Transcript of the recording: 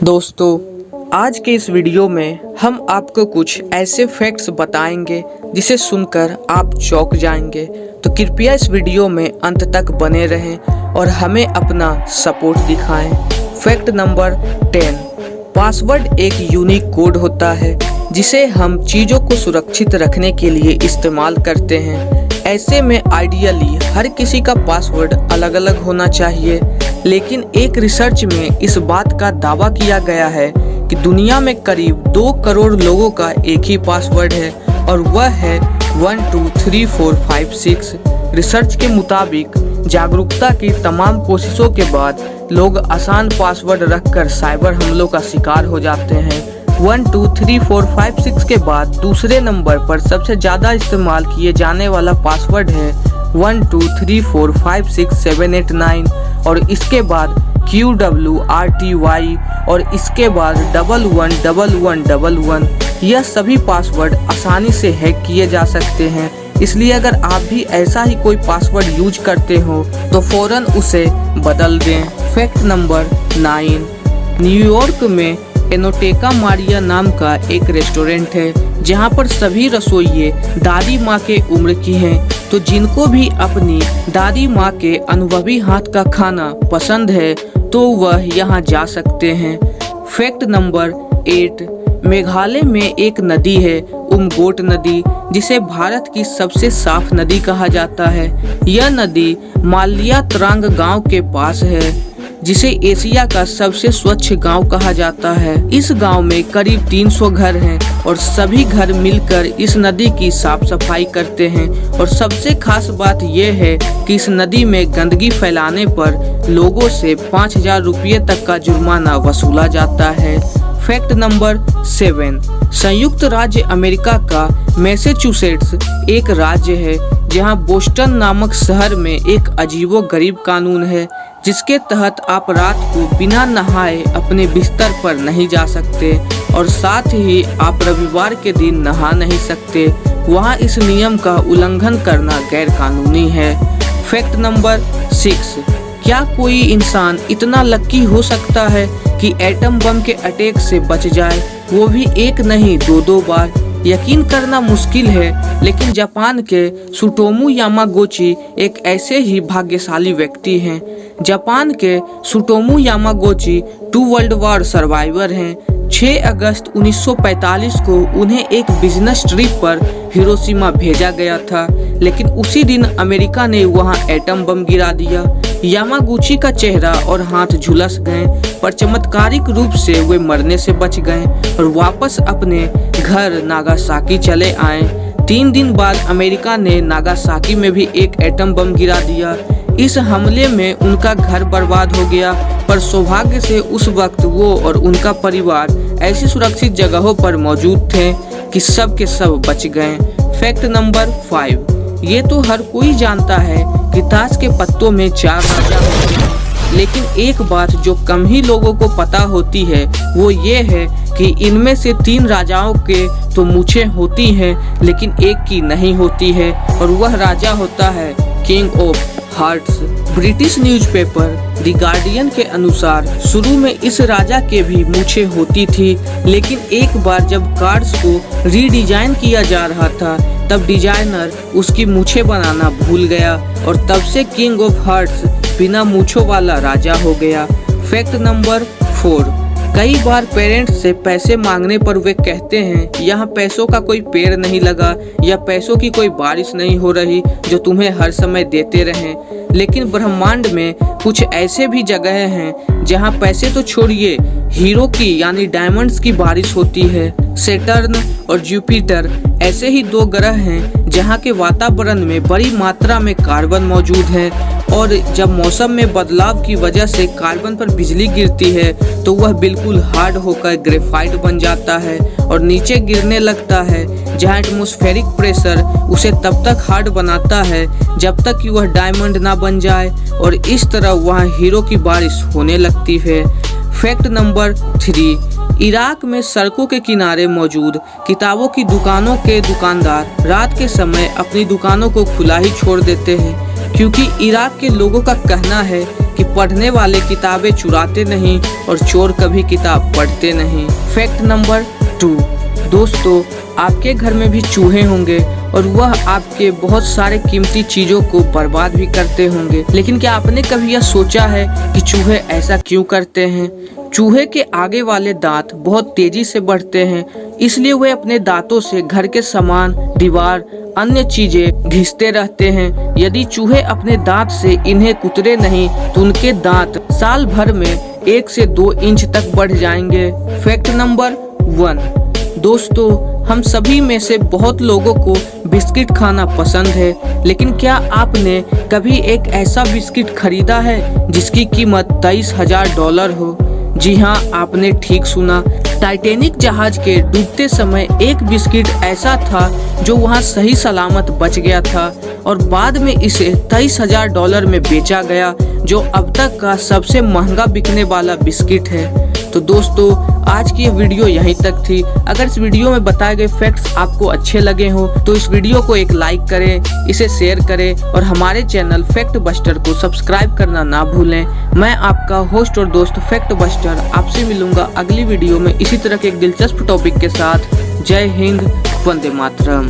दोस्तों, आज के इस वीडियो में हम आपको कुछ ऐसे फैक्ट्स बताएंगे जिसे सुनकर आप चौंक जाएंगे। तो कृपया इस वीडियो में अंत तक बने रहें और हमें अपना सपोर्ट दिखाएं। फैक्ट नंबर 10, पासवर्ड एक यूनिक कोड होता है जिसे हम चीज़ों को सुरक्षित रखने के लिए इस्तेमाल करते हैं। ऐसे में आइडियली हर किसी का पासवर्ड अलग अलग होना चाहिए, लेकिन एक रिसर्च में इस बात का दावा किया गया है कि दुनिया में करीब 2 करोड़ लोगों का एक ही पासवर्ड है और वह है 123456। रिसर्च के मुताबिक जागरूकता की तमाम कोशिशों के बाद लोग आसान पासवर्ड रखकर साइबर हमलों का शिकार हो जाते हैं। 123456 के बाद दूसरे नंबर पर सबसे ज़्यादा इस्तेमाल किए जाने वाला पासवर्ड है 123456789 और इसके बाद QWRTY और इसके बाद 111111। यह सभी पासवर्ड आसानी से हैक किए जा सकते हैं, इसलिए अगर आप भी ऐसा ही कोई पासवर्ड यूज करते हो तो फौरन उसे बदल दें। फैक्ट नंबर 9, न्यूयॉर्क में एनोटेका मारिया नाम का एक रेस्टोरेंट है जहां पर सभी रसोइये दादी माँ के उम्र की हैं। तो जिनको भी अपनी दादी माँ के अनुभवी हाथ का खाना पसंद है तो वह यहाँ जा सकते हैं। फैक्ट नंबर 8, मेघालय में एक नदी है उमगोट नदी, जिसे भारत की सबसे साफ नदी कहा जाता है। यह नदी माल्या त्रांग गांव के पास है जिसे एशिया का सबसे स्वच्छ गांव कहा जाता है। इस गांव में करीब 300 घर हैं और सभी घर मिलकर इस नदी की साफ सफाई करते हैं। और सबसे खास बात यह है कि इस नदी में गंदगी फैलाने पर लोगों से 5000 रुपये तक का जुर्माना वसूला जाता है। फैक्ट नंबर 7, संयुक्त राज्य अमेरिका का मैसेच्यूसेट्स एक राज्य है जहां बोस्टन नामक शहर में एक अजीबोगरीब कानून है जिसके तहत आप रात को बिना नहाए अपने बिस्तर पर नहीं जा सकते और साथ ही आप रविवार के दिन नहा नहीं सकते। वहां इस नियम का उल्लंघन करना गैर कानूनी है। फैक्ट नंबर 6, क्या कोई इंसान इतना लक्की हो सकता है कि एटम बम के अटैक से बच जाए, वो भी एक नहीं 2 बार। यकीन करना मुश्किल है, लेकिन जापान के सुटोमू यामागोची एक ऐसे ही भाग्यशाली व्यक्ति हैं। जापान के सुटोमू यामागोची 2 वर्ल्ड वॉर सर्वाइवर हैं। 6 अगस्त 1945 को उन्हें एक बिजनेस ट्रिप पर हिरोशिमा भेजा गया था, लेकिन उसी दिन अमेरिका ने वहां एटम बम गिरा दिया। यामागुची का चेहरा और हाथ झुलस गए, पर चमत्कारिक रूप से वे मरने से बच गए और वापस अपने घर नागासाकी चले आए। 3 दिन बाद अमेरिका ने नागासाकी में भी एक एटम बम गिरा दिया। इस हमले में उनका घर बर्बाद हो गया, पर सौभाग्य से उस वक्त वो और उनका परिवार ऐसी सुरक्षित जगहों पर मौजूद थे कि सब के सब बच गए। फैक्ट नंबर 5, ये तो हर कोई जानता है कि ताश के पत्तों में 4 राजा होते हैं, लेकिन एक बात जो कम ही लोगों को पता होती है वो ये है कि इनमें से 3 राजाओं के तो मूछें होती हैं लेकिन एक की नहीं होती है, और वह राजा होता है king of hearts. British newspaper the guardian के अनुसार शुरू में इस राजा के भी मूछें होती थी, लेकिन एक बार जब कार्ड्स को रीडिजाइन किया जा रहा था तब डिजाइनर उसकी मूछें बनाना भूल गया और तब से किंग ऑफ हार्ट्स बिना मूछों वाला राजा हो गया। फैक्ट नंबर 4, कई बार पेरेंट्स से पैसे मांगने पर वे कहते हैं यहाँ पैसों का कोई पेड़ नहीं लगा या पैसों की कोई बारिश नहीं हो रही जो तुम्हें हर समय देते रहें, लेकिन ब्रह्मांड में कुछ ऐसे भी जगह हैं जहाँ पैसे तो छोड़िए, हीरो की यानी डायमंड्स की बारिश होती है। सैटर्न और जुपिटर ऐसे ही 2 ग्रह हैं जहाँ के वातावरण में बड़ी मात्रा में कार्बन मौजूद है, और जब मौसम में बदलाव की वजह से कार्बन पर बिजली गिरती है तो वह बिल्कुल हार्ड होकर ग्रेफाइट बन जाता है और नीचे गिरने लगता है, जहां एटमॉस्फेरिक प्रेशर उसे तब तक हार्ड बनाता है जब तक कि वह डायमंड ना बन जाए, और इस तरह वहां हीरो की बारिश होने लगती है। फैक्ट नंबर 3, इराक में सड़कों के किनारे मौजूद किताबों की दुकानों के दुकानदार रात के समय अपनी दुकानों को खुला ही छोड़ देते हैं। क्योंकि इराक के लोगों का कहना है कि पढ़ने वाले किताबें चुराते नहीं और चोर कभी किताब पढ़ते नहीं। फैक्ट नंबर 2, दोस्तों आपके घर में भी चूहे होंगे और वह आपके बहुत सारे कीमती चीजों को बर्बाद भी करते होंगे, लेकिन क्या आपने कभी यह सोचा है कि चूहे ऐसा क्यों करते हैं? चूहे के आगे वाले दांत बहुत तेजी से बढ़ते हैं, इसलिए वे अपने दांतों से घर के सामान, दीवार, अन्य चीजें घिसते रहते हैं। यदि चूहे अपने दांत से इन्हें कुतरे नहीं तो उनके दांत साल भर में 1 से 2 इंच तक बढ़ जाएंगे। फैक्ट नंबर 1, दोस्तों हम सभी में से बहुत लोगों को बिस्किट खाना पसंद है, लेकिन क्या आपने कभी एक ऐसा बिस्किट खरीदा है जिसकी कीमत $23,000 हो? जी हाँ, आपने ठीक सुना। टाइटैनिक जहाज के डूबते समय एक बिस्किट ऐसा था जो वहाँ सही सलामत बच गया था और बाद में इसे $23,000 में बेचा गया, जो अब तक का सबसे महंगा बिकने वाला बिस्किट है। तो दोस्तों आज की ये वीडियो यहीं तक थी। अगर इस वीडियो में बताए गए फैक्ट्स आपको अच्छे लगे हो तो इस वीडियो को एक लाइक करें, इसे शेयर करें और हमारे चैनल फैक्ट बस्टर को सब्सक्राइब करना ना भूलें। मैं आपका होस्ट और दोस्त फैक्ट बस्टर आपसे मिलूंगा अगली वीडियो में इसी तरह के एक दिलचस्प टॉपिक के साथ। जय हिंद, वंदे मातरम।